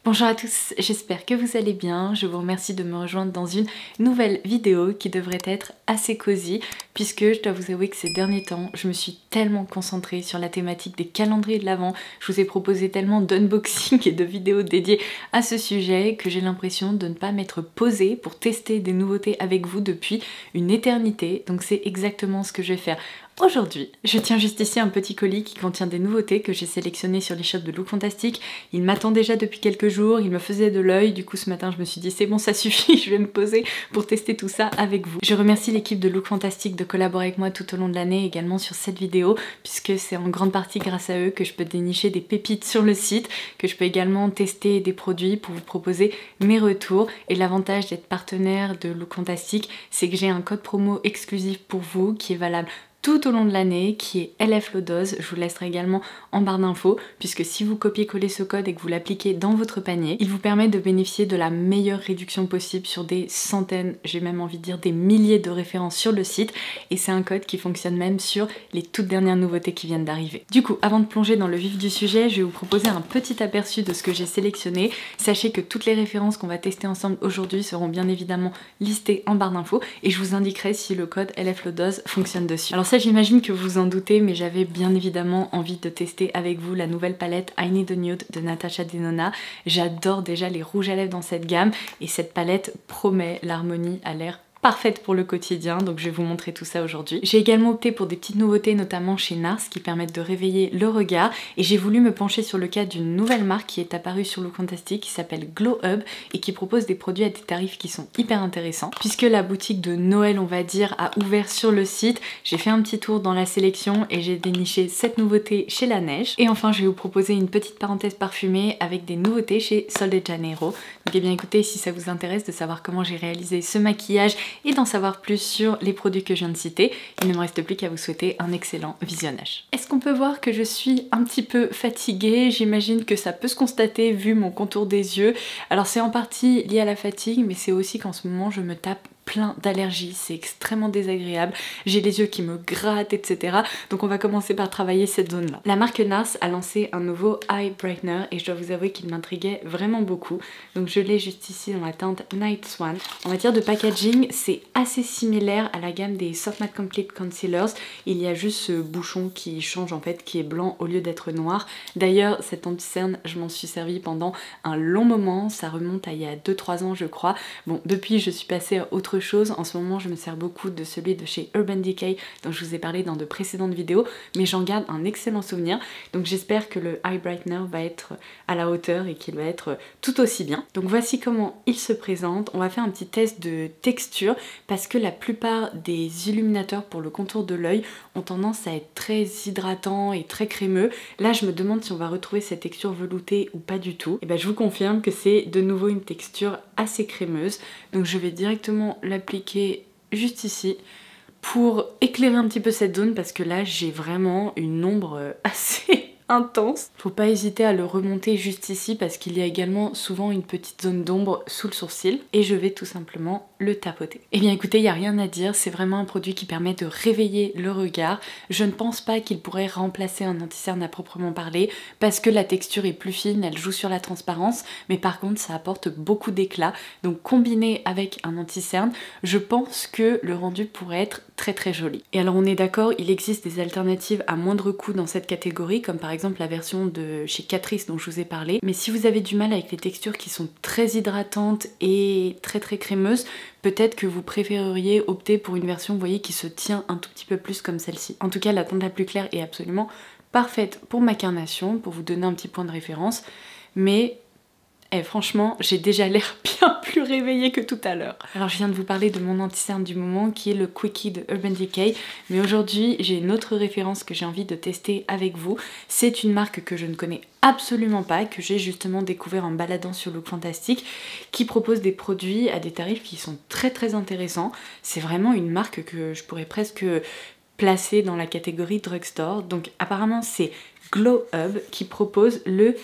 Bonjour à tous, j'espère que vous allez bien. Je vous remercie de me rejoindre dans une nouvelle vidéo qui devrait être assez cosy puisque je dois vous avouer que ces derniers temps, je me suis tellement concentrée sur la thématique des calendriers de l'Avent. Je vous ai proposé tellement d'unboxing et de vidéos dédiées à ce sujet que j'ai l'impression de ne pas m'être posée pour tester des nouveautés avec vous depuis une éternité. Donc c'est exactement ce que je vais faire. Aujourd'hui, je tiens juste ici un petit colis qui contient des nouveautés que j'ai sélectionnées sur les shops de Look Fantastic. Il m'attend déjà depuis quelques jours, il me faisait de l'œil, du coup ce matin je me suis dit c'est bon ça suffit, je vais me poser pour tester tout ça avec vous. Je remercie l'équipe de Look Fantastic de collaborer avec moi tout au long de l'année également sur cette vidéo, puisque c'est en grande partie grâce à eux que je peux dénicher des pépites sur le site, que je peux également tester des produits pour vous proposer mes retours. Et l'avantage d'être partenaire de Look Fantastic, c'est que j'ai un code promo exclusif pour vous qui est valable tout au long de l'année, qui est LFLODOZ. Je vous laisserai également en barre d'infos, puisque si vous copiez-collez ce code et que vous l'appliquez dans votre panier, il vous permet de bénéficier de la meilleure réduction possible sur des centaines, j'ai même envie de dire des milliers de références sur le site, et c'est un code qui fonctionne même sur les toutes dernières nouveautés qui viennent d'arriver. Du coup, avant de plonger dans le vif du sujet, je vais vous proposer un petit aperçu de ce que j'ai sélectionné. Sachez que toutes les références qu'on va tester ensemble aujourd'hui seront bien évidemment listées en barre d'infos, et je vous indiquerai si le code LFLODOZ fonctionne dessus. Alors ça, j'imagine que vous en doutez, mais j'avais bien évidemment envie de tester avec vous la nouvelle palette I Need a Nude de Natasha Denona. J'adore déjà les rouges à lèvres dans cette gamme et cette palette promet, l'harmonie a l'air parfaite pour le quotidien, donc je vais vous montrer tout ça aujourd'hui. J'ai également opté pour des petites nouveautés, notamment chez NARS, qui permettent de réveiller le regard, et j'ai voulu me pencher sur le cas d'une nouvelle marque qui est apparue sur Look Fantastic, qui s'appelle Glow Hub, et qui propose des produits à des tarifs qui sont hyper intéressants. Puisque la boutique de Noël, on va dire, a ouvert sur le site, j'ai fait un petit tour dans la sélection et j'ai déniché cette nouveauté chez La Neige. Et enfin, je vais vous proposer une petite parenthèse parfumée avec des nouveautés chez Sol de Janeiro. Donc eh bien écoutez, si ça vous intéresse de savoir comment j'ai réalisé ce maquillage et d'en savoir plus sur les produits que je viens de citer, il ne me reste plus qu'à vous souhaiter un excellent visionnage. Est-ce qu'on peut voir que je suis un petit peu fatiguée? J'imagine que ça peut se constater vu mon contour des yeux. Alors c'est en partie lié à la fatigue, mais c'est aussi qu'en ce moment je me tape plein d'allergies, c'est extrêmement désagréable, j'ai les yeux qui me grattent, etc. Donc on va commencer par travailler cette zone là. La marque NARS a lancé un nouveau Eye Brightener et je dois vous avouer qu'il m'intriguait vraiment beaucoup. Donc je l'ai juste ici dans la teinte Night Swan. En matière de packaging, c'est assez similaire à la gamme des Soft Matte Complete Concealers. Il y a juste ce bouchon qui change en fait, qui est blanc au lieu d'être noir. D'ailleurs cet anti-cerne, je m'en suis servi pendant un long moment, ça remonte à il y a 2-3 ans je crois. Bon, depuis je suis passée à autre chose. En ce moment je me sers beaucoup de celui de chez Urban Decay dont je vous ai parlé dans de précédentes vidéos, mais j'en garde un excellent souvenir, donc j'espère que le Eye Brightener va être à la hauteur et qu'il va être tout aussi bien. Donc voici comment il se présente. On va faire un petit test de texture parce que la plupart des illuminateurs pour le contour de l'œil ont tendance à être très hydratants et très crémeux. Là je me demande si on va retrouver cette texture veloutée ou pas du tout. Et ben je vous confirme que c'est de nouveau une texture assez crémeuse, donc je vais directement l'appliquer juste ici pour éclairer un petit peu cette zone parce que là j'ai vraiment une ombre assez intense. Faut pas hésiter à le remonter juste ici parce qu'il y a également souvent une petite zone d'ombre sous le sourcil et je vais tout simplement le tapoter. Et bien écoutez, il n'y a rien à dire, c'est vraiment un produit qui permet de réveiller le regard. Je ne pense pas qu'il pourrait remplacer un anti-cerne à proprement parler parce que la texture est plus fine, elle joue sur la transparence, mais par contre ça apporte beaucoup d'éclat. Donc combiné avec un anti-cerne, je pense que le rendu pourrait être très très joli. Et alors on est d'accord, il existe des alternatives à moindre coût dans cette catégorie, comme par exemple la version de chez Catrice dont je vous ai parlé, mais si vous avez du mal avec les textures qui sont très hydratantes et très très crémeuses, peut-être que vous préféreriez opter pour une version, vous voyez, qui se tient un tout petit peu plus comme celle-ci. En tout cas, la teinte la plus claire est absolument parfaite pour ma carnation, pour vous donner un petit point de référence, mais franchement, j'ai déjà l'air bien plus réveillée que tout à l'heure. Alors je viens de vous parler de mon anti-cerne du moment qui est le Quickie de Urban Decay, mais aujourd'hui j'ai une autre référence que j'ai envie de tester avec vous. C'est une marque que je ne connais absolument pas, que j'ai justement découvert en baladant sur Look Fantastic, qui propose des produits à des tarifs qui sont très très intéressants. C'est vraiment une marque que je pourrais presque placer dans la catégorie drugstore. Donc apparemment c'est Glow Hub qui propose le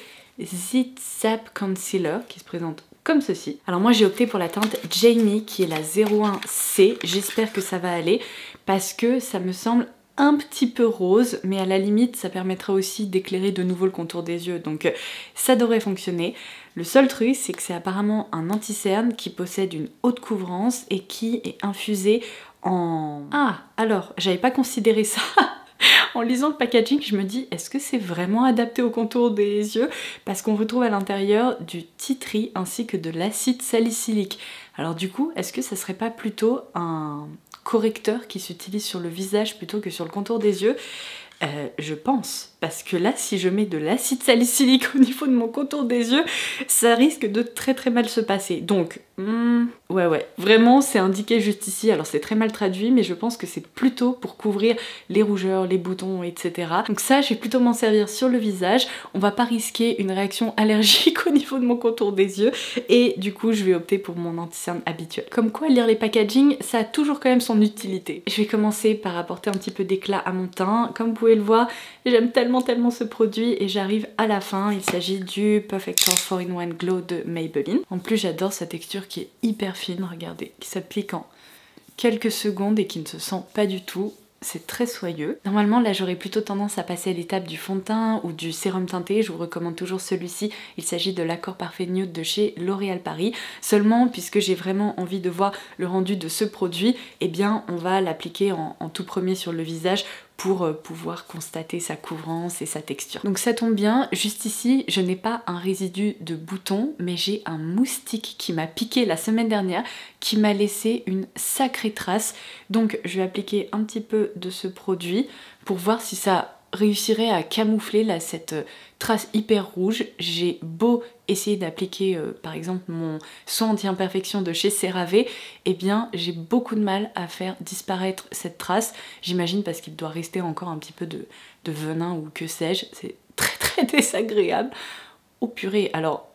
Zit Zap Concealer qui se présente comme ceci. Alors moi j'ai opté pour la teinte Jamie qui est la 01C, j'espère que ça va aller parce que ça me semble un petit peu rose, mais à la limite ça permettra aussi d'éclairer de nouveau le contour des yeux, donc ça devrait fonctionner. Le seul truc, c'est que c'est apparemment un anti-cerne qui possède une haute couvrance et qui est infusé en... Ah, alors, j'avais pas considéré ça. En lisant le packaging, je me dis, est-ce que c'est vraiment adapté au contour des yeux? Parce qu'on retrouve à l'intérieur du tea tree ainsi que de l'acide salicylique. Alors du coup, est-ce que ça serait pas plutôt un correcteur qui s'utilise sur le visage plutôt que sur le contour des yeux? Je pense, parce que là, si je mets de l'acide salicylique au niveau de mon contour des yeux, ça risque de très très mal se passer. Donc, ouais, vraiment, c'est indiqué juste ici. Alors c'est très mal traduit, mais je pense que c'est plutôt pour couvrir les rougeurs, les boutons, etc. Donc ça, je vais plutôt m'en servir sur le visage. On va pas risquer une réaction allergique au niveau de mon contour des yeux, et du coup, je vais opter pour mon anti-cerne habituel. Comme quoi, lire les packaging, ça a toujours quand même son utilité. Je vais commencer par apporter un petit peu d'éclat à mon teint. Comme vous pouvez le voir, j'aime tellement ce produit et j'arrive à la fin. Il s'agit du Perfector 4-in-1 Glow de Maybelline. En plus, j'adore sa texture qui est hyper fine, regardez, qui s'applique en quelques secondes et qui ne se sent pas du tout. C'est très soyeux. Normalement, là, j'aurais plutôt tendance à passer à l'étape du fond de teint ou du sérum teinté. Je vous recommande toujours celui-ci. Il s'agit de l'Accord Parfait Nude de chez L'Oréal Paris. Seulement, puisque j'ai vraiment envie de voir le rendu de ce produit, eh bien, on va l'appliquer en tout premier sur le visage pour pouvoir constater sa couvrance et sa texture. Donc ça tombe bien, juste ici, je n'ai pas un résidu de bouton, mais j'ai un moustique qui m'a piqué la semaine dernière, qui m'a laissé une sacrée trace. Donc je vais appliquer un petit peu de ce produit pour voir si ça réussirait à camoufler là cette trace hyper rouge. J'ai beau essayer d'appliquer par exemple mon soin anti-imperfection de chez CeraVe, eh bien j'ai beaucoup de mal à faire disparaître cette trace. J'imagine parce qu'il doit rester encore un petit peu de venin ou que sais-je. C'est très désagréable. Oh purée, alors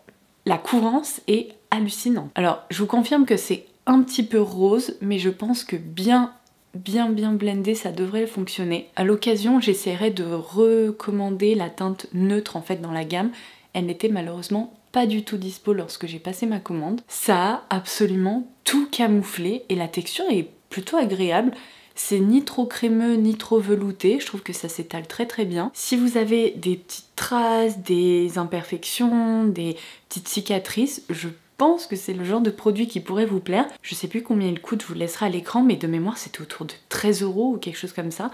la couvrance est hallucinante. Alors je vous confirme que c'est un petit peu rose, mais je pense que bien blendé, ça devrait fonctionner. À l'occasion, j'essaierai de recommander la teinte neutre en fait dans la gamme. Elle n'était malheureusement pas du tout dispo lorsque j'ai passé ma commande. Ça a absolument tout camouflé et la texture est plutôt agréable. C'est ni trop crémeux ni trop velouté, je trouve que ça s'étale très bien. Si vous avez des petites traces, des imperfections, des petites cicatrices, je pense que c'est le genre de produit qui pourrait vous plaire. Je sais plus combien il coûte, je vous laisserai à l'écran, mais de mémoire c'était autour de 13 € ou quelque chose comme ça.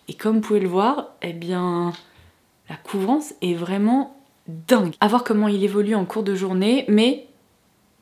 Et comme vous pouvez le voir, eh bien la couvrance est vraiment dingue. À voir comment il évolue en cours de journée, mais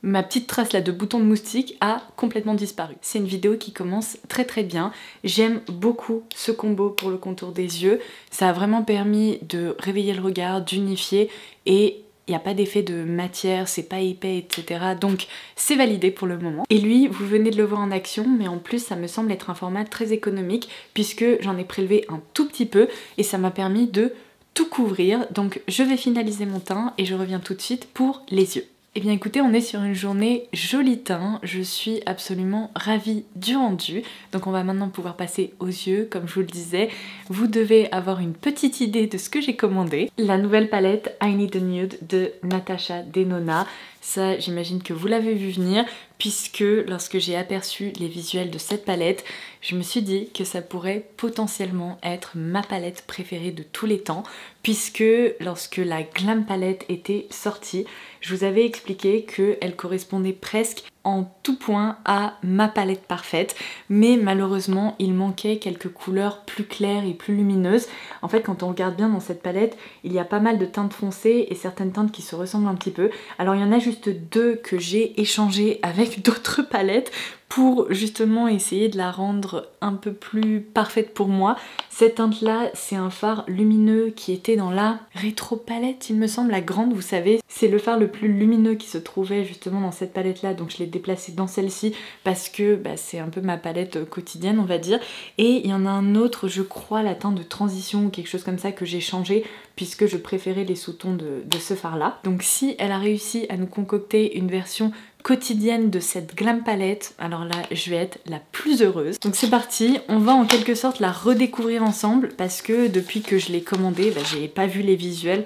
ma petite trace là de bouton de moustique a complètement disparu. C'est une vidéo qui commence très bien. J'aime beaucoup ce combo pour le contour des yeux. Ça a vraiment permis de réveiller le regard, d'unifier, et il n'y a pas d'effet de matière, c'est pas épais, etc. Donc c'est validé pour le moment. Et lui, vous venez de le voir en action, mais en plus ça me semble être un format très économique puisque j'en ai prélevé un tout petit peu et ça m'a permis de tout couvrir. Donc je vais finaliser mon teint et je reviens tout de suite pour les yeux. Eh bien écoutez, on est sur une journée joli teint, je suis absolument ravie du rendu. Donc on va maintenant pouvoir passer aux yeux, comme je vous le disais. Vous devez avoir une petite idée de ce que j'ai commandé. La nouvelle palette I Need a Nude de Natasha Denona. Ça, j'imagine que vous l'avez vu venir, puisque lorsque j'ai aperçu les visuels de cette palette, je me suis dit que ça pourrait potentiellement être ma palette préférée de tous les temps, puisque lorsque la Glam Palette était sortie, je vous avais expliqué qu'elle correspondait presque en tout point à ma palette parfaite, mais malheureusement il manquait quelques couleurs plus claires et plus lumineuses. En fait, quand on regarde bien dans cette palette, il y a pas mal de teintes foncées et certaines teintes qui se ressemblent un petit peu. Alors il y en a juste deux que j'ai échangées avec d'autres palettes pour justement essayer de la rendre un peu plus parfaite pour moi. Cette teinte là, c'est un fard lumineux qui était dans la Rétro Palette, il me semble, la grande, vous savez. C'est le fard le plus lumineux qui se trouvait justement dans cette palette là, donc je l'ai déplacé dans celle-ci parce que c'est un peu ma palette quotidienne, on va dire. Et il y en a un autre, je crois, la teinte de transition ou quelque chose comme ça, que j'ai changé puisque je préférais les sous-tons de ce fard là. Donc si elle a réussi à nous concocter une version quotidienne de cette Glam Palette, alors là je vais être la plus heureuse. Donc c'est parti, on va en quelque sorte la redécouvrir ensemble parce que depuis que je l'ai commandée, j'ai pas vu les visuels.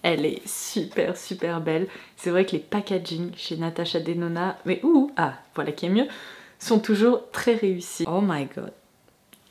Elle est super belle. C'est vrai que les packaging chez Natasha Denona, mais voilà qui est mieux, sont toujours très réussis. Oh my god.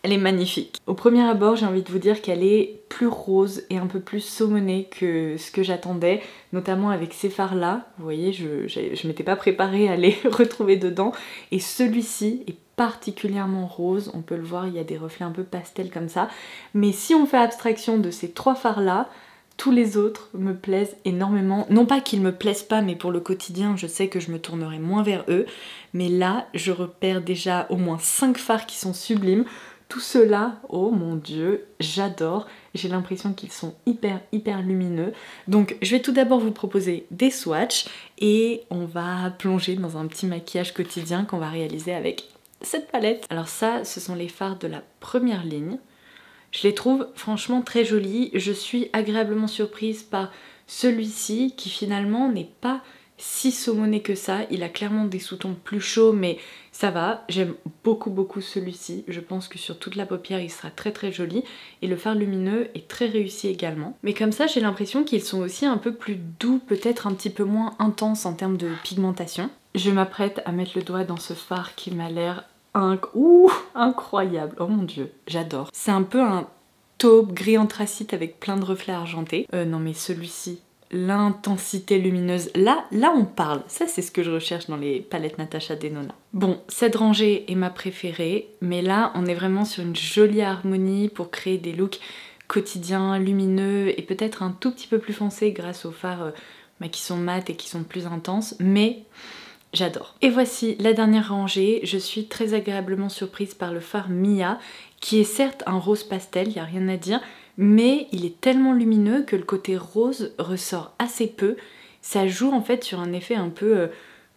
Elle est magnifique. Au premier abord, j'ai envie de vous dire qu'elle est plus rose et un peu plus saumonée que ce que j'attendais, notamment avec ces fards-là. Vous voyez, je m'étais pas préparée à les retrouver dedans. Et celui-ci est particulièrement rose, on peut le voir, il y a des reflets un peu pastel comme ça. Mais si on fait abstraction de ces trois fards-là, tous les autres me plaisent énormément. Non pas qu'ils me plaisent pas, mais pour le quotidien, je sais que je me tournerai moins vers eux. Mais là, je repère déjà au moins 5 fards qui sont sublimes. Tout cela, oh mon dieu, j'adore. J'ai l'impression qu'ils sont hyper lumineux. Donc je vais tout d'abord vous proposer des swatchs et on va plonger dans un petit maquillage quotidien qu'on va réaliser avec cette palette. Alors ça, ce sont les fards de la première ligne. Je les trouve franchement très jolis. Je suis agréablement surprise par celui-ci qui finalement n'est pas si saumonné que ça. Il a clairement des sous-tons plus chauds, mais ça va. J'aime beaucoup celui-ci. Je pense que sur toute la paupière, il sera très joli. Et le fard lumineux est très réussi également. Mais comme ça, j'ai l'impression qu'ils sont aussi un peu plus doux, peut-être un petit peu moins intenses en termes de pigmentation. Je m'apprête à mettre le doigt dans ce fard qui m'a l'air incroyable. Oh mon dieu, j'adore. C'est un peu un taupe gris anthracite avec plein de reflets argentés. Non mais celui-ci, l'intensité lumineuse, là on parle. Ça c'est ce que je recherche dans les palettes Natasha Denona. Bon, cette rangée est ma préférée, mais là on est vraiment sur une jolie harmonie pour créer des looks quotidiens, lumineux et peut-être un tout petit peu plus foncés grâce aux fards qui sont mat et qui sont plus intenses, mais j'adore. Et voici la dernière rangée. Je suis très agréablement surprise par le fard Mia, qui est certes un rose pastel, il n'y a rien à dire, mais il est tellement lumineux que le côté rose ressort assez peu. Ça joue en fait sur un effet un peu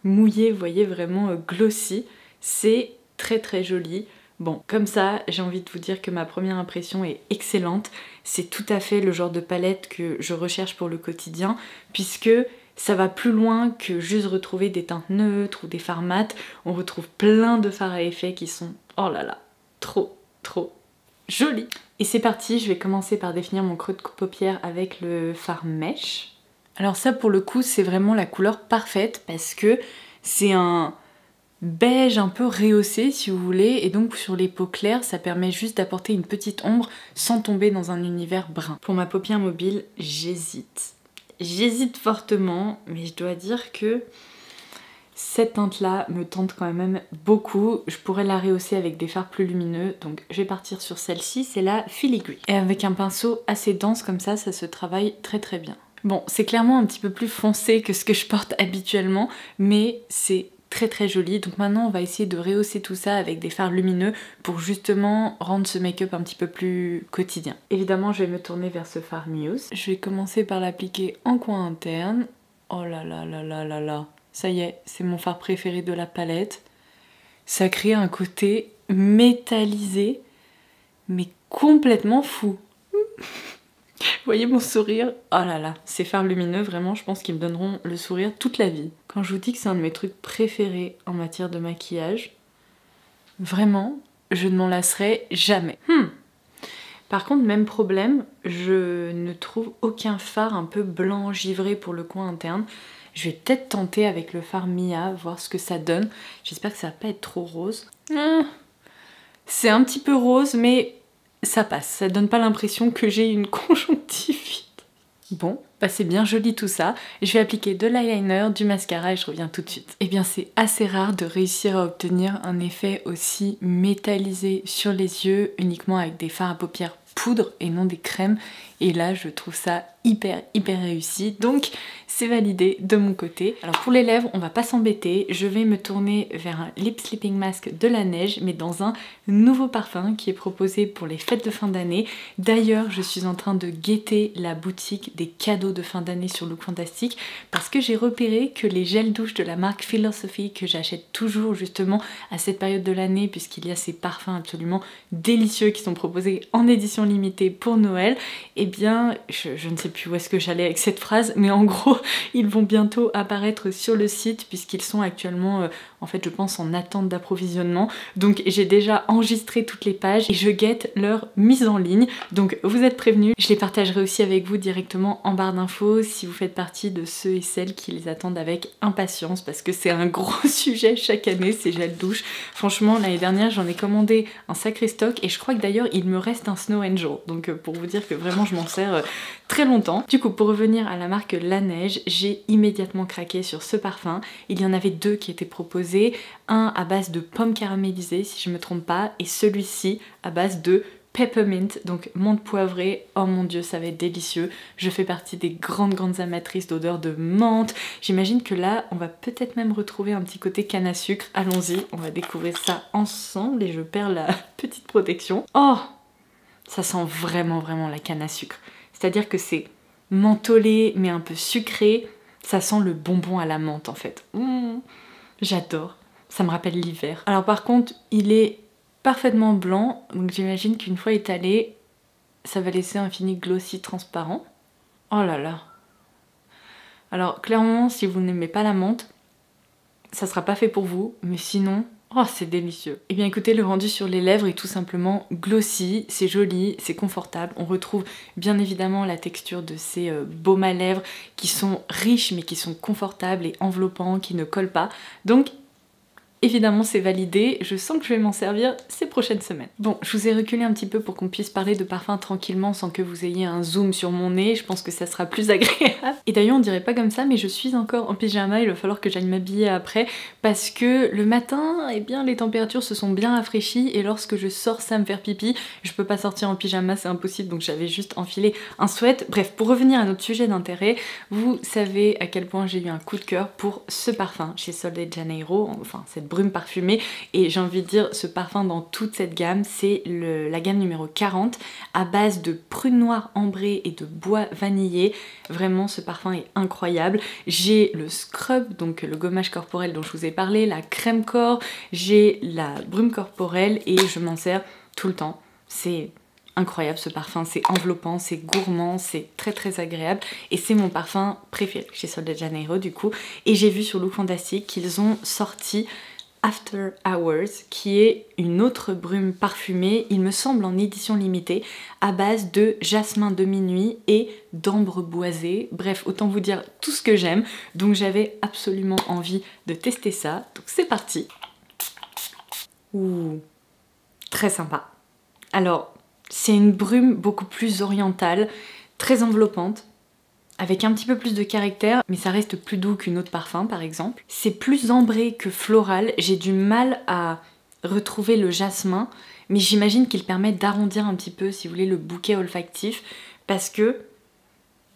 mouillé, vous voyez, vraiment glossy. C'est très joli. Bon, comme ça, j'ai envie de vous dire que ma première impression est excellente. C'est tout à fait le genre de palette que je recherche pour le quotidien, puisque ça va plus loin que juste retrouver des teintes neutres ou des fards mat. On retrouve plein de fards à effet qui sont, oh là là, trop jolis. Et c'est parti, je vais commencer par définir mon creux de paupière avec le fard mèche. Alors ça pour le coup c'est vraiment la couleur parfaite parce que c'est un beige un peu rehaussé si vous voulez, et donc sur les peaux claires ça permet juste d'apporter une petite ombre sans tomber dans un univers brun. Pour ma paupière mobile, j'hésite fortement, mais je dois dire que cette teinte-là me tente quand même beaucoup. Je pourrais la rehausser avec des fards plus lumineux, donc je vais partir sur celle-ci, c'est la Filigree. Et avec un pinceau assez dense comme ça se travaille très bien. Bon, c'est clairement un petit peu plus foncé que ce que je porte habituellement, mais c'est très joli. Donc maintenant on va essayer de rehausser tout ça avec des fards lumineux pour justement rendre ce make-up un petit peu plus quotidien. Évidemment je vais me tourner vers ce fard Muse. Je vais commencer par l'appliquer en coin interne. Oh là là, ça y est, c'est mon fard préféré de la palette. Ça crée un côté métallisé mais complètement fou. Vous voyez mon sourire? Oh là là, ces fards lumineux, vraiment, je pense qu'ils me donneront le sourire toute la vie. Quand je vous dis que c'est un de mes trucs préférés en matière de maquillage, vraiment, je ne m'en lasserai jamais. Par contre, même problème, je ne trouve aucun fard un peu blanc givré pour le coin interne. Je vais peut-être tenter avec le fard Mia, voir ce que ça donne. J'espère que ça va pas être trop rose. C'est un petit peu rose, mais ça passe, ça donne pas l'impression que j'ai une conjonctivite. Bon, bah c'est bien joli tout ça. Je vais appliquer de l'eyeliner, du mascara et je reviens tout de suite. Eh bien c'est assez rare de réussir à obtenir un effet aussi métallisé sur les yeux uniquement avec des fards à paupières poudre et non des crèmes. Et là je trouve ça hyper réussi, donc c'est validé de mon côté. Alors pour les lèvres on va pas s'embêter, je vais me tourner vers un Lip Sleeping Mask de la neige mais dans un nouveau parfum qui est proposé pour les fêtes de fin d'année. D'ailleurs je suis en train de guetter la boutique des cadeaux de fin d'année sur Look Fantastic parce que j'ai repéré que les gels douche de la marque Philosophy que j'achète toujours justement à cette période de l'année puisqu'il y a ces parfums absolument délicieux qui sont proposés en édition limitée pour Noël, et bien je ne sais plus où est-ce que j'allais avec cette phrase, mais en gros ils vont bientôt apparaître sur le site puisqu'ils sont actuellement en fait je pense en attente d'approvisionnement. Donc j'ai déjà enregistré toutes les pages et je guette leur mise en ligne. Donc vous êtes prévenus, je les partagerai aussi avec vous directement en barre d'infos si vous faites partie de ceux et celles qui les attendent avec impatience, parce que c'est un gros sujet chaque année, ces gels douche. Franchement l'année dernière j'en ai commandé un sacré stock et je crois que d'ailleurs il me reste un Snow Angel. Donc pour vous dire que vraiment je m'en sers très longtemps. Du coup pour revenir à la marque Laneige, j'ai immédiatement craqué sur ce parfum. Il y en avait deux qui étaient proposés, un à base de pommes caramélisées si je me trompe pas, et celui-ci à base de peppermint, donc menthe poivrée. Oh mon dieu, ça va être délicieux. Je fais partie des grandes amatrices d'odeurs de menthe. J'imagine que là, on va peut-être même retrouver un petit côté canne à sucre. Allons-y, on va découvrir ça ensemble et je perds la petite protection. Oh, ça sent vraiment la canne à sucre. C'est-à-dire que c'est mentholé mais un peu sucré. Ça sent le bonbon à la menthe en fait. J'adore. Ça me rappelle l'hiver. Alors par contre, il est parfaitement blanc, donc j'imagine qu'une fois étalé, ça va laisser un fini glossy transparent. Oh là là. Alors clairement, si vous n'aimez pas la menthe, ça sera pas fait pour vous, mais sinon, oh c'est délicieux. Et bien écoutez, le rendu sur les lèvres est tout simplement glossy, c'est joli, c'est confortable. On retrouve bien évidemment la texture de ces baumes à lèvres qui sont riches mais qui sont confortables et enveloppants, qui ne collent pas. Donc évidemment c'est validé, je sens que je vais m'en servir ces prochaines semaines. Bon, je vous ai reculé un petit peu pour qu'on puisse parler de parfum tranquillement sans que vous ayez un zoom sur mon nez, je pense que ça sera plus agréable. Et d'ailleurs on dirait pas comme ça, mais je suis encore en pyjama, il va falloir que j'aille m'habiller après, parce que le matin, eh bien les températures se sont bien rafraîchies et lorsque je sors ça me faire pipi, je peux pas sortir en pyjama, c'est impossible, donc j'avais juste enfilé un sweat. Bref, pour revenir à notre sujet d'intérêt, vous savez à quel point j'ai eu un coup de cœur pour ce parfum chez Sol de Janeiro, enfin cette brume parfumée, et j'ai envie de dire ce parfum dans toute cette gamme, c'est la gamme numéro 40 à base de prune noire ambrée et de bois vanillé. Vraiment ce parfum est incroyable. J'ai le scrub, donc le gommage corporel dont je vous ai parlé, la crème corps, j'ai la brume corporelle et je m'en sers tout le temps. C'est incroyable ce parfum, c'est enveloppant, c'est gourmand, c'est très agréable et c'est mon parfum préféré chez Sol de Janeiro du coup. Et j'ai vu sur Look Fantastic qu'ils ont sorti After Hours, qui est une autre brume parfumée, il me semble en édition limitée, à base de jasmin de minuit et d'ambre boisé. Bref, autant vous dire tout ce que j'aime. Donc j'avais absolument envie de tester ça. Donc c'est parti. Ouh, très sympa. Alors, c'est une brume beaucoup plus orientale, très enveloppante, avec un petit peu plus de caractère, mais ça reste plus doux qu'une autre parfum par exemple. C'est plus ambré que floral, j'ai du mal à retrouver le jasmin, mais j'imagine qu'il permet d'arrondir un petit peu, si vous voulez, le bouquet olfactif, parce que,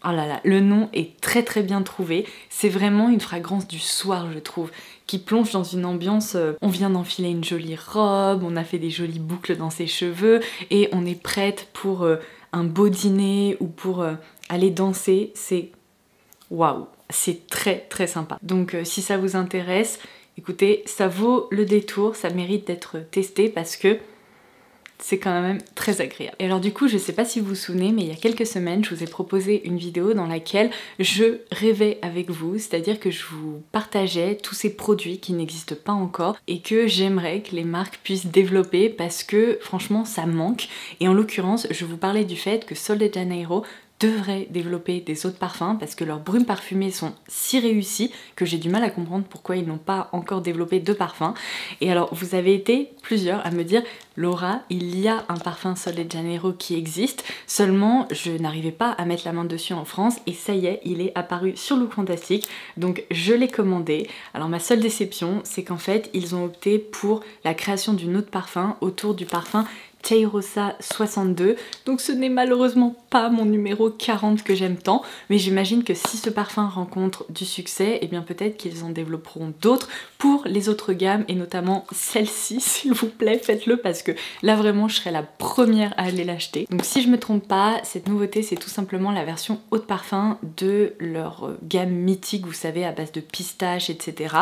oh là là, le nom est très bien trouvé. C'est vraiment une fragrance du soir, je trouve, qui plonge dans une ambiance, on vient d'enfiler une jolie robe, on a fait des jolies boucles dans ses cheveux, et on est prête pour un beau dîner ou pour aller danser. C'est waouh, c'est très sympa. Donc si ça vous intéresse, écoutez, ça vaut le détour, ça mérite d'être testé parce que c'est quand même très agréable. Et alors du coup, je sais pas si vous vous souvenez, mais il y a quelques semaines, je vous ai proposé une vidéo dans laquelle je rêvais avec vous, c'est-à-dire que je vous partageais tous ces produits qui n'existent pas encore et que j'aimerais que les marques puissent développer parce que franchement ça manque. Et en l'occurrence, je vous parlais du fait que Sol de Janeiro devraient développer des autres parfums parce que leurs brumes parfumées sont si réussies que j'ai du mal à comprendre pourquoi ils n'ont pas encore développé de parfums. Et alors vous avez été plusieurs à me dire Laura, il y a un parfum Sol de Janeiro qui existe, seulement je n'arrivais pas à mettre la main dessus en France et ça y est, il est apparu sur Look Fantastic, donc je l'ai commandé. Alors ma seule déception, c'est qu'en fait ils ont opté pour la création d'une autre parfum autour du parfum Cheirosa 62, donc ce n'est malheureusement pas mon numéro 40 que j'aime tant, mais j'imagine que si ce parfum rencontre du succès, et bien peut-être qu'ils en développeront d'autres pour les autres gammes, et notamment celle-ci, s'il vous plaît, faites-le, parce que là vraiment je serai la première à aller l'acheter. Donc si je me trompe pas, cette nouveauté c'est tout simplement la version haut de parfum de leur gamme mythique, vous savez, à base de pistache, etc.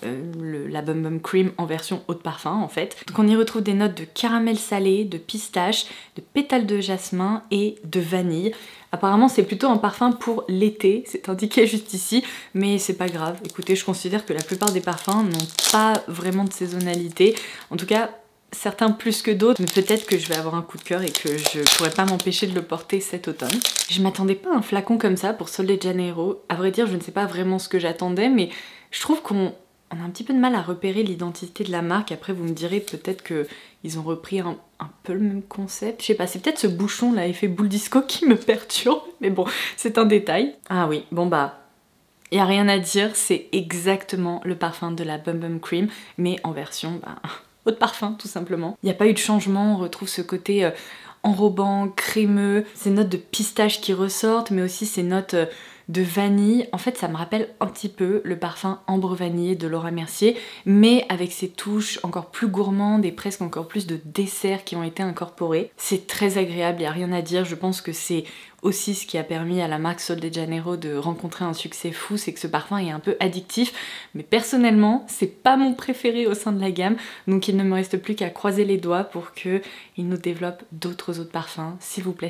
La Bum Bum Cream en version haut de parfum en fait. Donc on y retrouve des notes de caramel salé, de pistache, de pétales de jasmin et de vanille. Apparemment c'est plutôt un parfum pour l'été, c'est indiqué juste ici, mais c'est pas grave. Écoutez, je considère que la plupart des parfums n'ont pas vraiment de saisonnalité. En tout cas, certains plus que d'autres, mais peut-être que je vais avoir un coup de cœur et que je pourrais pas m'empêcher de le porter cet automne. Je m'attendais pas à un flacon comme ça pour Sol de Janeiro. À vrai dire, je ne sais pas vraiment ce que j'attendais, mais je trouve qu'on a un petit peu de mal à repérer l'identité de la marque. Après, vous me direz peut-être qu'ils ont repris un peu le même concept. Je sais pas, c'est peut-être ce bouchon là, effet boule disco, qui me perturbe, mais bon, c'est un détail. Ah oui, bon bah, y a rien à dire, c'est exactement le parfum de la Bum Bum Cream, mais en version eau de parfum tout simplement. Il n'y a pas eu de changement, on retrouve ce côté enrobant, crémeux, ces notes de pistache qui ressortent, mais aussi ces notes de vanille. En fait, ça me rappelle un petit peu le parfum Ambre Vanillé de Laura Mercier, mais avec ces touches encore plus gourmandes et presque encore plus de desserts qui ont été incorporés. C'est très agréable, il n'y a rien à dire. Je pense que c'est aussi ce qui a permis à la marque Sol de Janeiro de rencontrer un succès fou, c'est que ce parfum est un peu addictif, mais personnellement c'est pas mon préféré au sein de la gamme, donc il ne me reste plus qu'à croiser les doigts pour qu'il nous développe d'autres autres parfums, s'il vous plaît,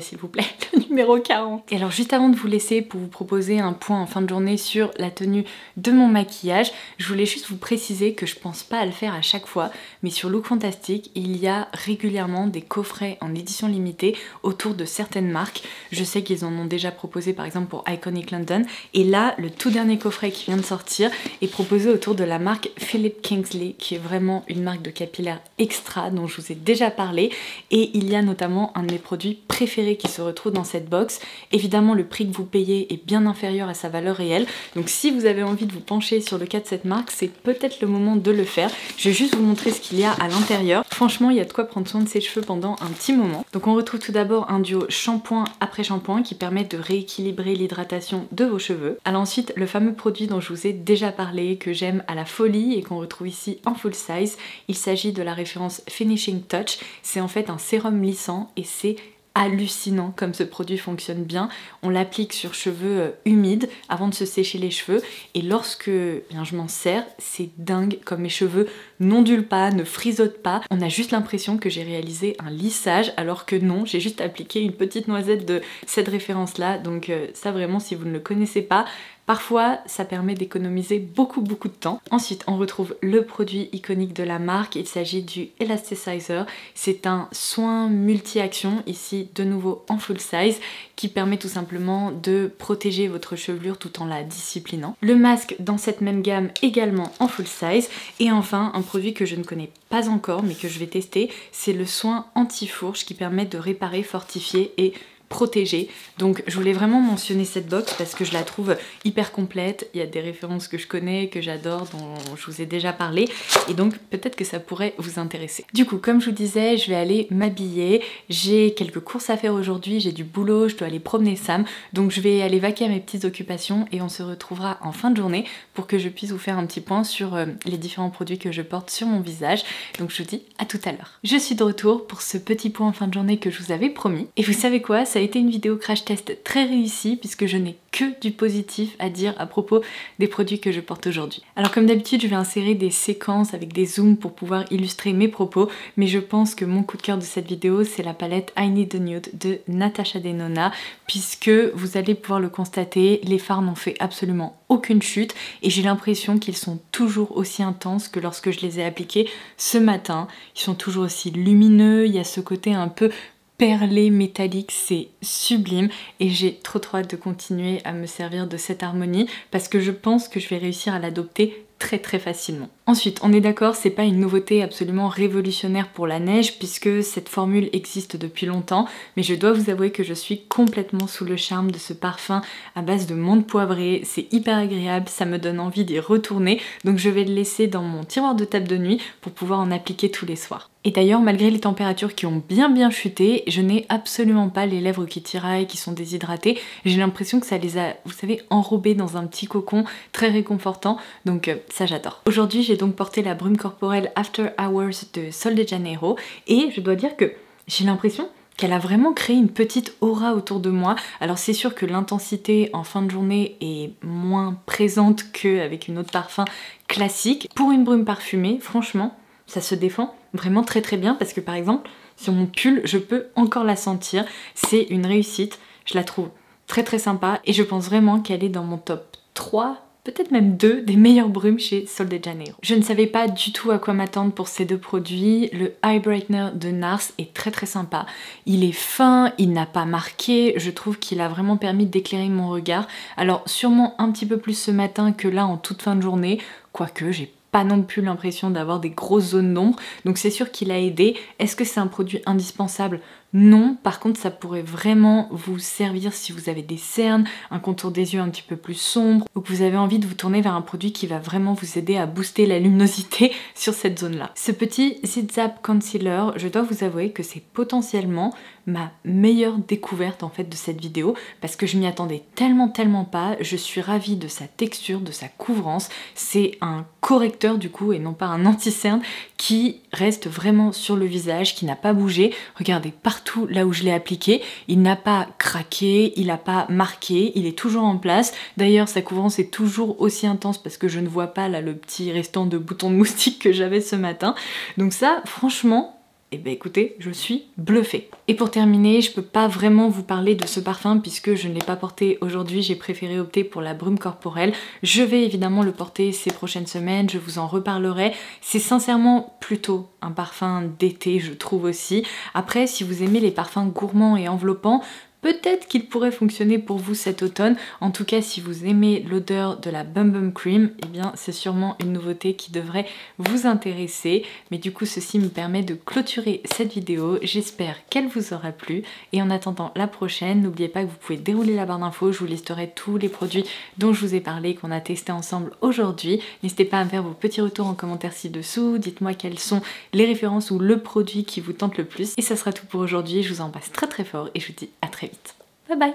le numéro 40. Et alors juste avant de vous laisser pour vous proposer un point en fin de journée sur la tenue de mon maquillage, je voulais juste vous préciser que je pense pas à le faire à chaque fois, mais sur Look Fantastic, il y a régulièrement des coffrets en édition limitée autour de certaines marques. Je sais qu'ils en ont déjà proposé par exemple pour Iconic London, et là le tout dernier coffret qui vient de sortir est proposé autour de la marque Philip Kingsley, qui est vraiment une marque de capillaire extra dont je vous ai déjà parlé, et il y a notamment un de mes produits préférés qui se retrouve dans cette box. Évidemment le prix que vous payez est bien inférieur à sa valeur réelle, donc si vous avez envie de vous pencher sur le cas de cette marque, c'est peut-être le moment de le faire. Je vais juste vous montrer ce qu'il y a à l'intérieur. Franchement il y a de quoi prendre soin de ses cheveux pendant un petit moment. Donc on retrouve tout d'abord un duo shampoing après shampoing qui permet de rééquilibrer l'hydratation de vos cheveux. Alors ensuite le fameux produit dont je vous ai déjà parlé, que j'aime à la folie et qu'on retrouve ici en full size, il s'agit de la référence Finishing Touch. C'est en fait un sérum lissant et c'est hallucinant comme ce produit fonctionne bien. On l'applique sur cheveux humides avant de se sécher les cheveux, et lorsque je m'en sers, c'est dingue comme mes cheveux n'ondulent pas, ne frisotent pas. On a juste l'impression que j'ai réalisé un lissage, alors que non, j'ai juste appliqué une petite noisette de cette référence là. Donc ça vraiment, si vous ne le connaissez pas, parfois ça permet d'économiser beaucoup de temps. Ensuite on retrouve le produit iconique de la marque, il s'agit du Elasticizer. C'est un soin multi-action, ici de nouveau en full size, qui permet tout simplement de protéger votre chevelure tout en la disciplinant. Le masque dans cette même gamme également en full size. Et enfin un produit que je ne connais pas encore mais que je vais tester, c'est le soin anti-fourche qui permet de réparer, fortifier et protégée. Donc je voulais vraiment mentionner cette box parce que je la trouve hyper complète. Il y a des références que je connais, que j'adore, dont je vous ai déjà parlé, et donc peut-être que ça pourrait vous intéresser. Du coup, comme je vous disais, je vais aller m'habiller. J'ai quelques courses à faire aujourd'hui, j'ai du boulot, je dois aller promener Sam, donc je vais aller vaquer à mes petites occupations et on se retrouvera en fin de journée pour que je puisse vous faire un petit point sur les différents produits que je porte sur mon visage. Donc je vous dis à tout à l'heure. Je suis de retour pour ce petit point en fin de journée que je vous avais promis, et vous savez quoi, ça a été une vidéo crash test très réussie puisque je n'ai que du positif à dire à propos des produits que je porte aujourd'hui. Alors comme d'habitude, je vais insérer des séquences avec des zooms pour pouvoir illustrer mes propos, mais je pense que mon coup de cœur de cette vidéo, c'est la palette I Need a Nude de Natasha Denona, puisque vous allez pouvoir le constater, les fards n'ont fait absolument aucune chute et j'ai l'impression qu'ils sont toujours aussi intenses que lorsque je les ai appliqués ce matin. Ils sont toujours aussi lumineux, il y a ce côté un peu perlé métallique, c'est sublime et j'ai trop hâte de continuer à me servir de cette harmonie parce que je pense que je vais réussir à l'adopter très facilement. Ensuite, on est d'accord, c'est pas une nouveauté absolument révolutionnaire pour la neige puisque cette formule existe depuis longtemps, mais je dois vous avouer que je suis complètement sous le charme de ce parfum à base de menthe poivrée. C'est hyper agréable, ça me donne envie d'y retourner, donc je vais le laisser dans mon tiroir de table de nuit pour pouvoir en appliquer tous les soirs. Et d'ailleurs, malgré les températures qui ont bien chuté, je n'ai absolument pas les lèvres qui tiraillent, qui sont déshydratées. J'ai l'impression que ça les a, vous savez, enrobées dans un petit cocon très réconfortant, donc ça j'adore. Aujourd'hui, j'ai donc porté la brume corporelle After Hours de Sol de Janeiro et je dois dire que j'ai l'impression qu'elle a vraiment créé une petite aura autour de moi. Alors c'est sûr que l'intensité en fin de journée est moins présente qu'avec une autre parfum classique. Pour une brume parfumée, franchement, ça se défend vraiment très bien parce que par exemple, sur mon pull, je peux encore la sentir. C'est une réussite, je la trouve très très sympa et je pense vraiment qu'elle est dans mon top 3, peut-être même 2 des meilleures brumes chez Sol de Janeiro. Je ne savais pas du tout à quoi m'attendre pour ces deux produits. Le Eye Brightener de NARS est très très sympa. Il est fin, il n'a pas marqué, je trouve qu'il a vraiment permis d'éclairer mon regard. Alors sûrement un petit peu plus ce matin que là en toute fin de journée, quoique j'ai pas non plus l'impression d'avoir des grosses zones d'ombre, donc c'est sûr qu'il a aidé. Est-ce que c'est un produit indispensable? Non, par contre ça pourrait vraiment vous servir si vous avez des cernes, un contour des yeux un petit peu plus sombre, ou que vous avez envie de vous tourner vers un produit qui va vraiment vous aider à booster la luminosité sur cette zone-là. Ce petit Zip Zap Concealer, je dois vous avouer que c'est potentiellement ma meilleure découverte en fait de cette vidéo, parce que je m'y attendais tellement pas. Je suis ravie de sa texture, de sa couvrance. C'est un correcteur du coup et non pas un anti-cerne qui reste vraiment sur le visage, qui n'a pas bougé. Regardez, partout là où je l'ai appliqué, il n'a pas craqué, il n'a pas marqué, il est toujours en place. D'ailleurs sa couvrance est toujours aussi intense parce que je ne vois pas là le petit restant de bouton de moustique que j'avais ce matin. Donc ça franchement, eh ben écoutez, je suis bluffée. Et pour terminer, je peux pas vraiment vous parler de ce parfum puisque je ne l'ai pas porté aujourd'hui, j'ai préféré opter pour la brume corporelle. Je vais évidemment le porter ces prochaines semaines, je vous en reparlerai. C'est sincèrement plutôt un parfum d'été, je trouve aussi. Après, si vous aimez les parfums gourmands et enveloppants, peut-être qu'il pourrait fonctionner pour vous cet automne. En tout cas, si vous aimez l'odeur de la Bum Bum Cream, eh bien c'est sûrement une nouveauté qui devrait vous intéresser. Mais du coup, ceci me permet de clôturer cette vidéo. J'espère qu'elle vous aura plu. Et en attendant la prochaine, n'oubliez pas que vous pouvez dérouler la barre d'infos. Je vous listerai tous les produits dont je vous ai parlé, qu'on a testé ensemble aujourd'hui. N'hésitez pas à me faire vos petits retours en commentaire ci-dessous. Dites-moi quelles sont les références ou le produit qui vous tente le plus. Et ça sera tout pour aujourd'hui. Je vous embrasse très fort et je vous dis à très vite. Bye bye.